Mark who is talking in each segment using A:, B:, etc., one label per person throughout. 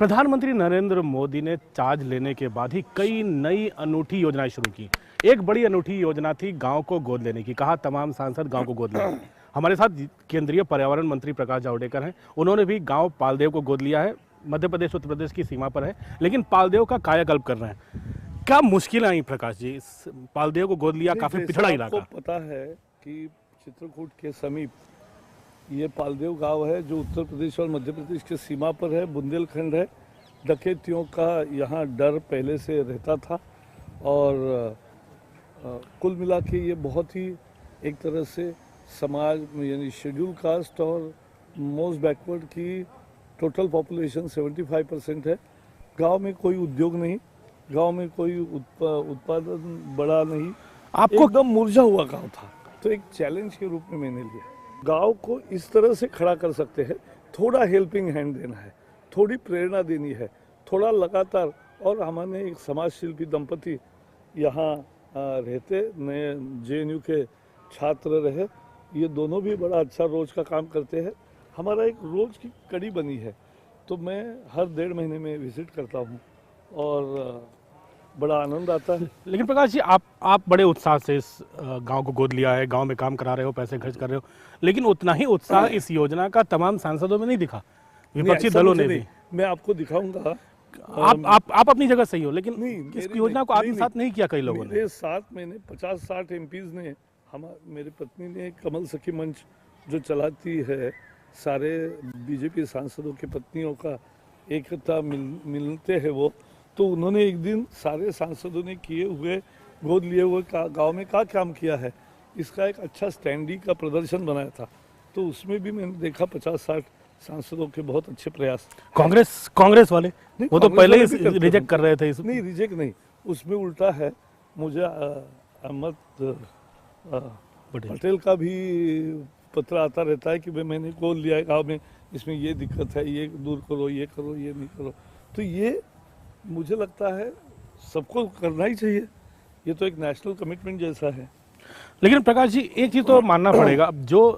A: प्रधानमंत्री नरेंद्र मोदी ने चार्ज लेने के बाद ही कई नई अनूठी योजनाएं शुरू की। एक बड़ी अनूठी योजना थी गांव को गोद लेने की। कहा तमाम सांसद गांव को गोद लें। हमारे साथ केंद्रीय पर्यावरण मंत्री प्रकाश जावड़ेकर हैं। उन्होंने भी गांव पालदेव को गोद लिया है। मध्य प्रदेश उत्तर प्रदेश की सीमा पर है, लेकिन पालदेव का कायाकल्प कर रहे हैं। क्या मुश्किल आई प्रकाश जी? पालदेव को गोद लिया, काफी पिछड़ा इलाका।
B: आपको पता है कि चित्रकूट के समीप ये पालदेव गांव है जो उत्तर प्रदेश और मध्य प्रदेश के सीमा पर है, बुंदेलखंड है। डकैतियों का यहाँ डर पहले से रहता था और कुल मिला के ये बहुत ही एक तरह से समाज यानी शेड्यूल कास्ट और मोस्ट बैकवर्ड की टोटल पॉपुलेशन 75% है। गांव में कोई उद्योग नहीं, गांव में कोई उत्पादन बड़ा नहीं, आपको एकदम मुरझा हुआ गांव था। तो एक चैलेंज के रूप में मैंने लिया, गांव को इस तरह से खड़ा कर सकते हैं। थोड़ा हेल्पिंग हैंड देना है, थोड़ी प्रेरणा देनी है, थोड़ा लगातार। और हमारे एक समाज शिल्पी दंपति यहाँ रहते, नए JNU के छात्र रहे, ये दोनों भी बड़ा अच्छा रोज का काम करते हैं। हमारा एक रोज की कड़ी बनी है, तो मैं हर 1.5 महीने में विजिट करता हूँ और बड़ा आनंद आता है।
A: लेकिन प्रकाश जी, आप बड़े उत्साह से इस गांव को गोद लिया है, गांव में काम करा रहे हो, पैसे खर्च कर रहे हो, लेकिन उतना ही उत्साह इस योजना का तमाम सांसदों में नहीं दिखा, विपक्षी दलों ने भी।
B: मैं आपको दिखाऊंगा।
A: आप अपनी जगह सही हो, लेकिन इस योजना को आत्मसात नहीं किया कई लोगों ने।
B: मेरे साथ मैंने 50-60 MPs ने, मेरी पत्नी ने कमल सखी मंच जो चलाती है, सारे BJP सांसदों की पत्नियों का एकता मिलते हैं वो, तो उन्होंने एक दिन सारे सांसदों ने किए हुए गोद लिए हुए गांव में क्या काम किया है, इसका एक अच्छा स्टैंडी का प्रदर्शन बनाया था। तो उसमें भी मैंने देखा 50-60 सांसदों के बहुत अच्छे प्रयास।
A: कांग्रेस वाले वो तो पहले ही रिजेक्ट कर रहे थे।
B: नहीं, रिजेक्ट नहीं, उसमें उल्टा है। मुझे अहमद पटेल का भी पत्र आता रहता है कि भाई मैंने गोद लिया है गाँव में, इसमें ये दिक्कत है, ये दूर करो, ये करो, ये नहीं करो। तो ये मुझे लगता है सबको करना ही चाहिए, ये तो एक नेशनल कमिटमेंट जैसा है।
A: लेकिन प्रकाश जी, एक चीज़ तो मानना पड़ेगा, जो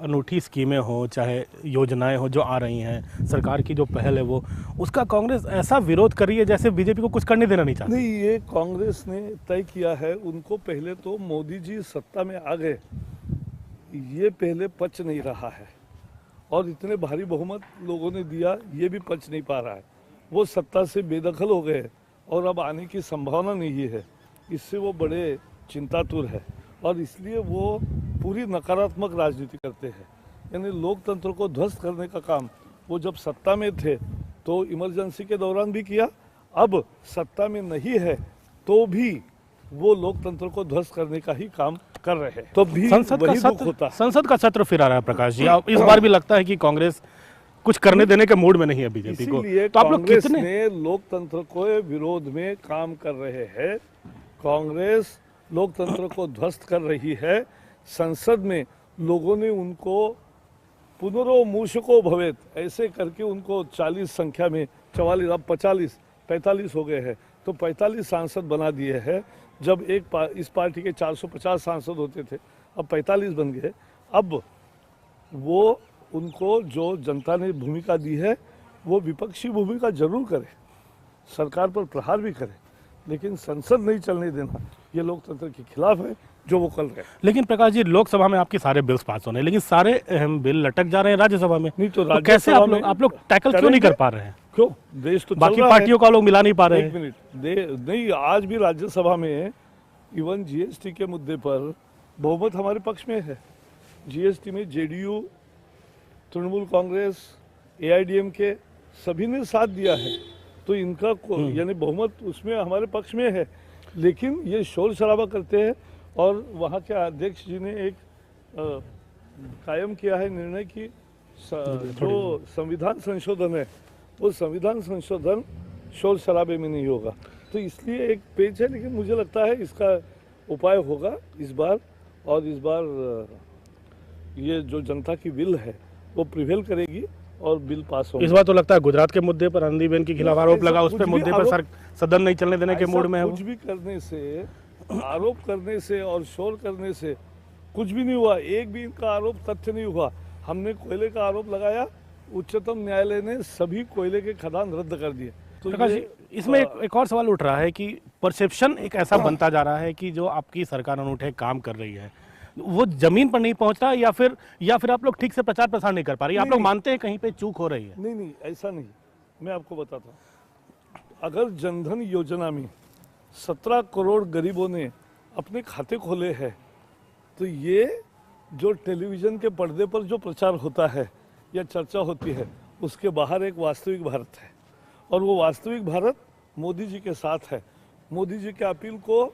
A: अनूठी स्कीमें हो, चाहे योजनाएं हो जो आ रही हैं, सरकार की जो पहल है वो, उसका कांग्रेस ऐसा विरोध कर रही है जैसे बीजेपी को कुछ करने देना नहीं चाहती।
B: नहीं, ये कांग्रेस ने तय किया है। उनको पहले तो मोदी जी सत्ता में आ गए, ये पहले पच नहीं रहा है, और इतने भारी बहुमत लोगों ने दिया, ये भी पच नहीं पा रहा है। वो सत्ता से बेदखल हो गए और अब आने की संभावना नहीं है। इससे वो बड़े चिंतातुर है और इसलिए वो पूरी नकारात्मक राजनीति करते हैं। यानी लोकतंत्र को ध्वस्त करने का काम वो जब सत्ता में थे तो इमरजेंसी के दौरान भी किया, अब सत्ता में नहीं है तो भी वो लोकतंत्र को ध्वस्त करने का ही काम कर रहे हैं। तो भी
A: संसद का सत्र फिर आ रहा है प्रकाश जी। इस बार भी लगता है कि कांग्रेस कुछ करने देने के मूड में नहीं है बीजेपी को।
B: तो आप लोग कितने लोकतंत्र के विरोध में काम कर रहे हैं? कांग्रेस लोकतंत्र को ध्वस्त कर रही है। संसद में लोगों ने उनको पुनरोमूषको भवेत ऐसे करके उनको 40 संख्या में 44, अब 45 हो गए हैं, तो 45 सांसद बना दिए हैं। जब इस पार्टी के 450 सांसद होते थे, अब 45 बन गए। अब वो उनको जो जनता ने भूमिका दी है वो विपक्षी भूमिका जरूर करे, सरकार पर प्रहार भी करे, लेकिन संसद नहीं चलने देना, ये लोकतंत्र के खिलाफ है जो वो कर रहे हैं।
A: लेकिन प्रकाश जी, लोकसभा में आपके सारे बिल्स पास होने, लेकिन सारे अहम बिल लटक जा रहे हैं राज्यसभा में।
B: नहीं तो
A: कैसे आप लोग टैकल क्यों नहीं कर पा रहे हैं?
B: क्यों? देश तो
A: बाकी पार्टियों का लोग मिला नहीं पा रहे हैं।
B: एक मिनट, नहीं, आज भी राज्यसभा में इवन GST के मुद्दे पर बहुमत हमारे पक्ष में है। GST में JDU, तृणमूल कांग्रेस, AIDMK सभी ने साथ दिया है, तो इनका यानी बहुमत उसमें हमारे पक्ष में है। लेकिन ये शोर शराबा करते हैं और वहाँ के अध्यक्ष जी ने एक कायम किया है निर्णय कि जो संविधान संशोधन है वो संविधान संशोधन शोर शराबे में नहीं होगा। तो इसलिए एक पेच है, लेकिन मुझे लगता है इसका उपाय होगा इस बार, और इस बार ये जो जनता की विल है वो प्रिवेल करेगी और बिल पास होगा।
A: इस बार तो लगता है गुजरात के मुद्दे पर आनंदीबेन के खिलाफ आरोप लगा, उस पर मुद्दे पर सदन नहीं चलने देने के मूड में है।
B: कुछ भी करने से, आरोप करने से और शोर करने से कुछ भी नहीं हुआ। एक भी इनका आरोप तथ्य नहीं हुआ। हमने कोयले का आरोप लगाया, उच्चतम न्यायालय ने सभी कोयले के खदान रद्द कर दिए। तो
A: प्रकाश जी, इसमें एक और सवाल उठ रहा है कि परसेप्शन एक ऐसा बनता जा रहा है कि जो आपकी सरकार अनूठे काम कर रही है वो जमीन पर नहीं पहुंचता, या फिर आप लोग ठीक से प्रचार प्रसार नहीं कर पा रहे, आप लोग मानते हैं कहीं पे चूक हो रही है?
B: नहीं, ऐसा नहीं। मैं आपको बताता हूँ, अगर जनधन योजना में 17 करोड़ गरीबों ने अपने खाते खोले हैं, तो ये जो टेलीविजन के पर्दे पर जो प्रचार होता है या चर्चा होती है, उसके बाहर एक वास्तविक भारत है, और वो वास्तविक भारत मोदी जी के साथ है। मोदी जी के अपील को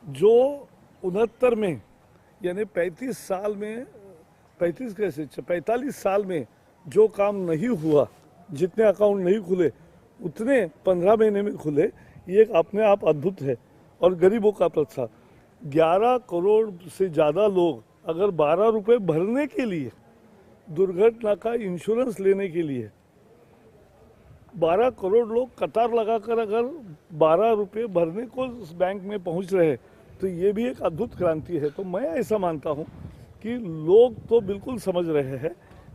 B: जो 69 में, यानी 45 साल में, 45 साल में जो काम नहीं हुआ, जितने अकाउंट नहीं खुले, उतने 15 महीने में खुले, ये एक अपने आप अद्भुत है। और गरीबों का प्रसार, 11 करोड़ से ज़्यादा लोग अगर 12 रुपये भरने के लिए, दुर्घटना का इंश्योरेंस लेने के लिए 12 करोड़ लोग कतार लगाकर अगर 12 रुपये भरने को उस बैंक में पहुंच रहे हैं, तो ये भी एक अद्भुत क्रांति है। तो मैं ऐसा मानता हूं कि लोग तो बिल्कुल समझ रहे हैं,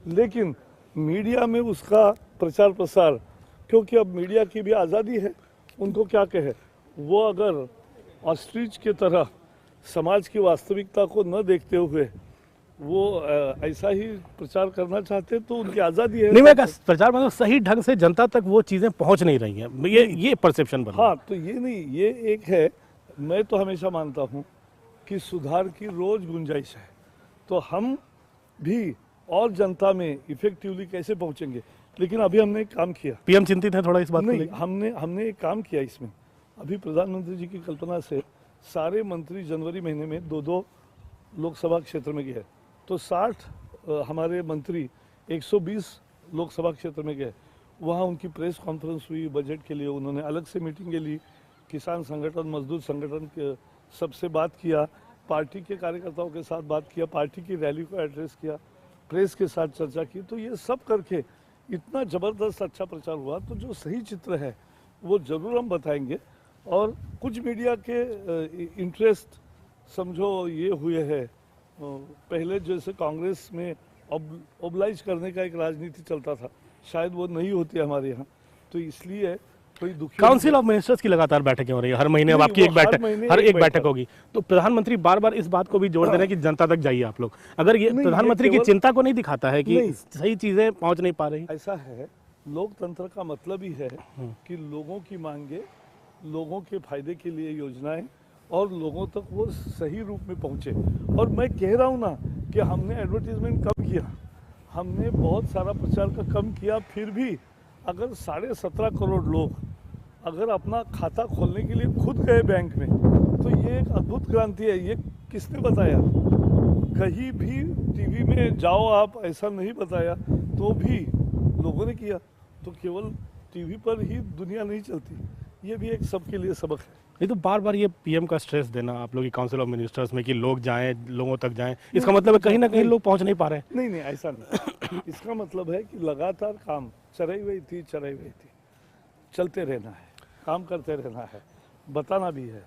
B: लेकिन मीडिया में उसका प्रचार प्रसार, क्योंकि अब मीडिया की भी आज़ादी है, उनको क्या कहे, वो अगर ऑस्ट्रिच की तरह समाज की वास्तविकता को न देखते हुए वो ऐसा ही प्रचार करना चाहते, तो उनकी आज़ादी है।
A: नहीं, मैं प्रचार मतलब सही ढंग से जनता तक वो चीज़ें पहुंच नहीं रही हैं, ये परसेप्शन बना।
B: हाँ, तो ये नहीं, ये एक है। मैं तो हमेशा मानता हूँ कि सुधार की रोज गुंजाइश है, तो हम भी और जनता में इफेक्टिवली कैसे पहुंचेंगे। लेकिन अभी हमने एक काम किया,
A: पीएम चिंतित है थोड़ा इस बात को
B: नहीं,
A: लेकर?
B: हमने एक काम किया इसमें। अभी प्रधानमंत्री जी की कल्पना से सारे मंत्री जनवरी महीने में 2-2 लोकसभा क्षेत्र में गए, तो 60 हमारे मंत्री 120 लोकसभा क्षेत्र में गए। वहाँ उनकी प्रेस कॉन्फ्रेंस हुई, बजट के लिए उन्होंने अलग से मीटिंगें ली, किसान संगठन, मजदूर संगठन के सबसे बात किया, पार्टी के कार्यकर्ताओं के साथ बात किया, पार्टी की रैली को एड्रेस किया, प्रेस के साथ चर्चा की। तो ये सब करके इतना ज़बरदस्त अच्छा प्रचार हुआ। तो जो सही चित्र है वो ज़रूर हम बताएंगे। और कुछ मीडिया के इंटरेस्ट समझो ये हुए हैं, पहले जैसे कांग्रेस में ओबलाइज करने का एक राजनीति चलता था, शायद वो नहीं होती हमारे यहाँ, तो इसलिए कोई दुखी।
A: काउंसिल ऑफ मिनिस्टर्स की लगातार बैठकें हो रही है हर महीने, अब आपकी एक बैठक, हर एक बैठक होगी, तो प्रधानमंत्री बार बार इस बात को भी जोड़ दे रहे हैं कि जनता तक जाइए आप लोग। अगर ये प्रधानमंत्री की चिंता को नहीं दिखाता है कि सही चीजें पहुंच नहीं पा रही?
B: ऐसा है, लोकतंत्र का मतलब ही है कि लोगों की मांगे, लोगों के फायदे के लिए योजनाएं, और लोगों तक वो सही रूप में पहुंचे। और मैं कह रहा हूँ ना कि हमने एडवर्टीजमेंट कम किया, हमने बहुत सारा प्रचार का कम किया, फिर भी अगर 17.5 करोड़ लोग अगर अपना खाता खोलने के लिए खुद गए बैंक में, तो ये एक अद्भुत क्रांति है। ये किसने बताया? कहीं भी टीवी में जाओ आप, ऐसा नहीं बताया, तो भी लोगों ने किया। तो केवल टीवी पर ही दुनिया नहीं चलती, ये भी एक सबके लिए सबक है।
A: ये तो बार बार ये पीएम का स्ट्रेस देना आप लोग की काउंसिल ऑफ मिनिस्टर्स में कि लोग जाएं, लोगों तक जाएं, इसका मतलब है कहीं ना कहीं लोग पहुंच नहीं पा रहे हैं।
B: नहीं, ऐसा नहीं। इसका मतलब है कि लगातार काम चलाई हुई थी, चलते रहना है, काम करते रहना है, बताना भी है।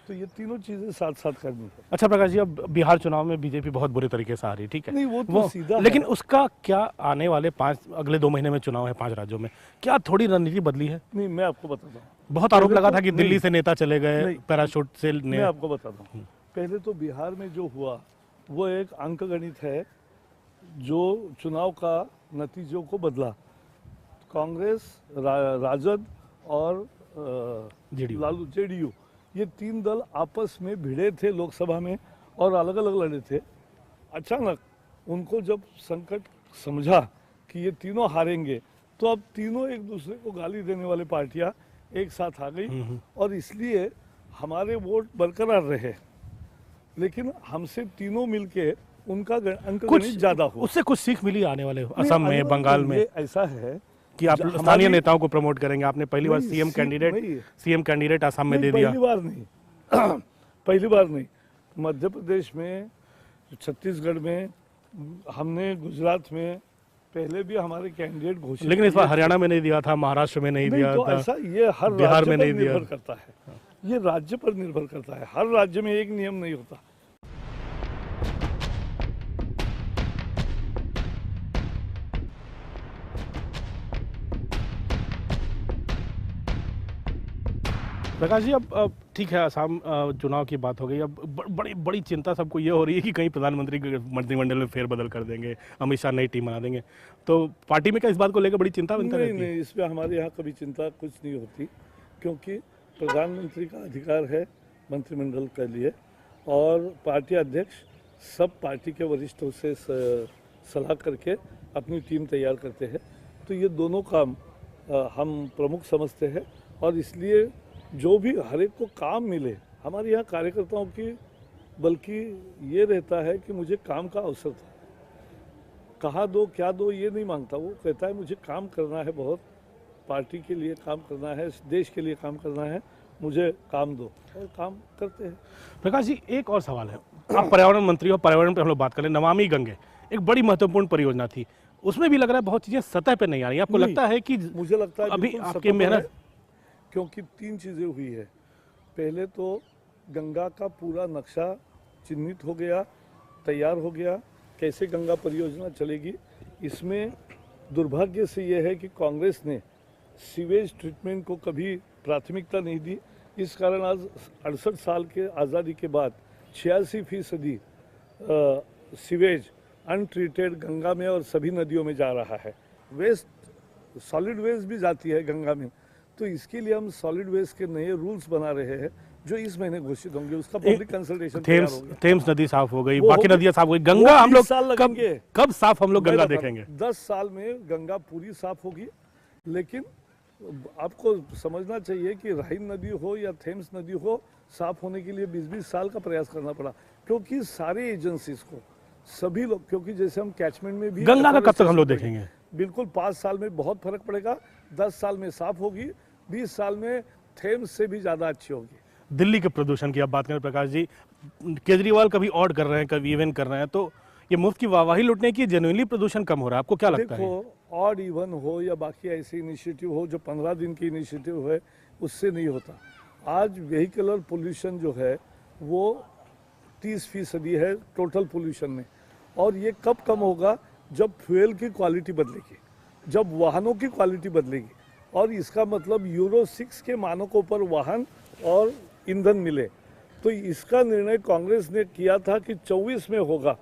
B: तो ये तीनों चीजें साथ साथ करनी है।
A: अच्छा प्रकाश जी, अब बिहार चुनाव में बीजेपी बहुत बुरे तरीके से आ रही, ठीक है,
B: नहीं, वो तो सीधा
A: लेकिन
B: है।
A: उसका क्या आने वाले अगले 2 महीने में चुनाव है 5 राज्यों में, क्या थोड़ी रणनीति बदली है?
B: नहीं, मैं आपको बताता हूँ।
A: बहुत आरोप लगा था कि
B: नहीं,
A: दिल्ली से नेता चले गए
B: नहीं,
A: पैराशूट से।
B: मैं आपको बताता हूँ। पहले तो बिहार में जो हुआ वो एक अंकगणित है जो चुनाव का नतीजों को बदला। कांग्रेस, राजद और जेडीयू, ये 3 दल आपस में भिड़े थे लोकसभा में और अलग अलग लड़े थे। अचानक उनको जब संकट समझा कि ये तीनों हारेंगे, तो अब तीनों एक दूसरे को गाली देने वाली पार्टियां एक साथ आ गई, और इसलिए हमारे वोट बरकरार रहे, लेकिन हमसे तीनों मिलके उनका अंकगणित ज्यादा हुआ।
A: उससे कुछ सीख मिली आने वाले असम में, बंगाल में?
B: ऐसा है
A: कि आप स्थानीय नेताओं को प्रमोट करेंगे। आपने पहली बार सीएम कैंडिडेट असम में दे दिया।
B: पहली बार नहीं, मध्य प्रदेश में, छत्तीसगढ़ में, हमने गुजरात में पहले भी हमारे कैंडिडेट घोषित,
A: लेकिन इस बार हरियाणा में नहीं दिया था, महाराष्ट्र में नहीं दिया
B: तो
A: था,
B: ऐसा ये हर
A: बिहार में नहीं दिया।
B: निर्भर करता है, ये राज्य पर निर्भर करता है। हर राज्य में एक नियम नहीं होता।
A: प्रकाश जी, अब ठीक है, असम चुनाव की बात हो गई। अब बड़ी बड़ी चिंता सबको ये हो रही है कि कहीं प्रधानमंत्री के मंत्रिमंडल में फेरबदल कर देंगे, अमित शाह नई टीम बना देंगे। तो पार्टी में क्या इस बात को लेकर बड़ी चिंता बनता
B: नहीं
A: रहती है?
B: नहीं, इसमें हमारे यहाँ कभी चिंता कुछ नहीं होती, क्योंकि प्रधानमंत्री का अधिकार है मंत्रिमंडल के लिए, और पार्टी अध्यक्ष सब पार्टी के वरिष्ठों से सलाह करके अपनी टीम तैयार करते हैं। तो ये दोनों काम हम प्रमुख समझते हैं, और इसलिए जो भी हर एक को काम मिले, हमारे यहाँ कार्यकर्ताओं की बल्कि ये रहता है कि मुझे काम का अवसर था, कहाँ दो क्या दो ये नहीं मांगता, वो कहता है मुझे काम करना है, बहुत पार्टी के लिए काम करना है, देश के लिए काम करना है, मुझे काम दो, और काम करते हैं।
A: प्रकाश जी, एक और सवाल है। आप पर्यावरण मंत्री हो, पर्यावरण पर हम लोग बात करें, नमामि गंगे एक बड़ी महत्वपूर्ण परियोजना थी, उसमें भी लग रहा है बहुत चीजें सतह पे नहीं आ रही। आपको
B: नहीं,
A: लगता है कि
B: मुझे लगता है
A: अभी
B: बिल्कुल
A: आपकी
B: सफल
A: मेहनत
B: है, क्योंकि 3 चीज़ें हुई है। पहले तो गंगा का पूरा नक्शा चिन्हित हो गया, तैयार हो गया, कैसे गंगा परियोजना चलेगी। इसमें दुर्भाग्य से यह है कि कांग्रेस ने सीवेज ट्रीटमेंट को कभी प्राथमिकता नहीं दी। इस कारण आज 68 साल के आज़ादी के बाद 86% सीवेज अनट्रीटेड गंगा में और सभी नदियों में जा रहा है। वेस्ट, सॉलिड वेस्ट भी जाती है गंगा में। तो इसके लिए हम सॉलिड वेस्ट के नए रूल्स बना रहे हैं, जो इस महीने घोषित होंगे। उसका पब्लिक कंसल्टेशन तैयार हो गया।
A: थेम्स नदी साफ हो गई,
B: वो
A: बाकी
B: हो गई।
A: नदियां साफ हो गई, गंगा हम
B: 20
A: लोग
B: साल
A: कब
B: लगेंगे।
A: कब साफ हम लोग
B: मैं
A: गंगा
B: बता रहा हूं,
A: देखेंगे?
B: 10 साल में गंगा पूरी साफ होगी। लेकिन आपको समझना चाहिए कि राइन नदी हो या थेम्स नदी हो, साफ होने के लिए 20-20 साल का प्रयास करना पड़ा, क्योंकि सारे एजेंसीज को, सभी लोग, क्योंकि जैसे हम कैचमेंट में भी
A: गंगा का कब तक हम लोग देखेंगे?
B: बिल्कुल 5 साल में बहुत फर्क पड़ेगा, 10 साल में साफ होगी, 20 साल में थेम्स से भी ज्यादा अच्छी होगी।
A: दिल्ली के प्रदूषण की आप बात करें प्रकाश जी, केजरीवाल कभी ऑड कर रहे हैं, कभी इवन कर रहे हैं, तो ये मुफ्त की वाहवाही लुटने की जेन्युइनली प्रदूषण कम हो रहा है? आपको क्या लगता है?
B: देखो, ऑड इवन हो या बाकी ऐसे इनिशिएटिव हो, जो 15 दिन की इनिशिएटिव है, उससे नहीं होता। आज व्हीकलर पोल्यूशन जो है वो 30% है टोटल पोल्यूशन में, और ये कब कम होगा? जब फ्यूल की क्वालिटी बदलेगी, जब वाहनों की क्वालिटी बदलेगी, और इसका मतलब यूरो 6 के मानकों पर वाहन और ईंधन मिले। तो इसका निर्णय कांग्रेस ने किया था कि 24 में होगा।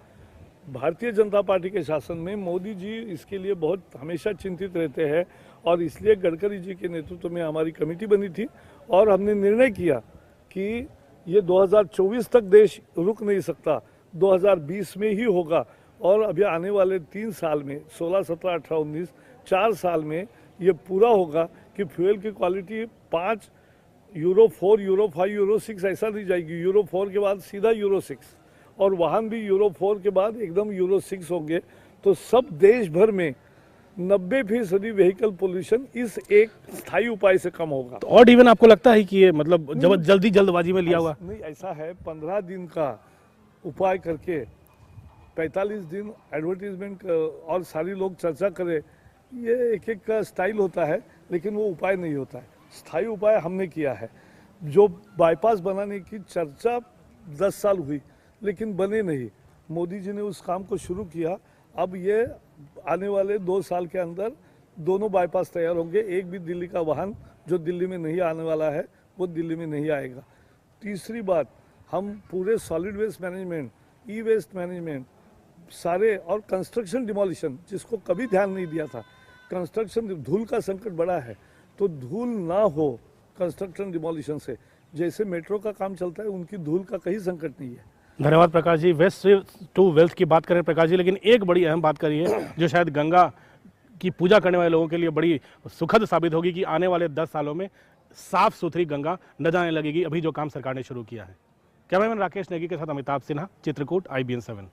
B: भारतीय जनता पार्टी के शासन में मोदी जी इसके लिए बहुत हमेशा चिंतित रहते हैं, और इसलिए गडकरी जी के नेतृत्व में हमारी कमेटी बनी थी, और हमने निर्णय किया कि ये 2024 तक देश रुक नहीं सकता, 2020 में ही होगा। और अभी आने वाले 3 साल में, 16, 17, 18, 19, 4 साल में ये पूरा होगा कि फ्यूल की क्वालिटी 5 यूरो 4, यूरो 5, यूरो 6 ऐसा नहीं जाएगी। यूरो 4 के बाद सीधा यूरो 6, और वाहन भी यूरो 4 के बाद एकदम यूरो 6 होंगे। तो सब देश भर में 90% व्हीकल पोल्यूशन इस एक स्थायी उपाय से कम होगा।
A: तो ऑड इवन आपको लगता है कि ये मतलब जल्दबाजी में लिया हुआ?
B: नहीं, ऐसा है, 15 दिन का उपाय करके 45 दिन एडवर्टीजमेंट और सारी लोग चर्चा करें, ये एक का स्टाइल होता है, लेकिन वो उपाय नहीं होता है। स्थायी उपाय हमने किया है। जो बाईपास बनाने की चर्चा 10 साल हुई, लेकिन बने नहीं। मोदी जी ने उस काम को शुरू किया। अब ये आने वाले 2 साल के अंदर दोनों बाईपास तैयार होंगे। एक भी दिल्ली का वाहन जो दिल्ली में नहीं आने वाला है, वो दिल्ली में नहीं आएगा। तीसरी बात, हम पूरे सॉलिड वेस्ट मैनेजमेंट, ई वेस्ट मैनेजमेंट सारे, और कंस्ट्रक्शन डिमोलिशन, जिसको कभी ध्यान नहीं दिया था, कंस्ट्रक्शन, धूल का संकट बड़ा है, तो धूल ना हो कंस्ट्रक्शन डिमोलिशन से। जैसे मेट्रो का काम चलता है, उनकी धूल का कहीं संकट नहीं है।
A: धन्यवाद Prakash ji. Waste to wealth की बात करें प्रकाश जी, लेकिन एक बड़ी अहम बात करी है जो शायद गंगा की पूजा करने वाले लोगों के लिए बड़ी सुखद साबित होगी कि आने वाले 10 सालों में साफ सुथरी गंगा नजर आने लगेगी, अभी जो काम सरकार ने शुरू किया है। कैमरामैन राकेश नेगी के साथ अमिताभ सिन्हा, चित्रकूट, IBN 7।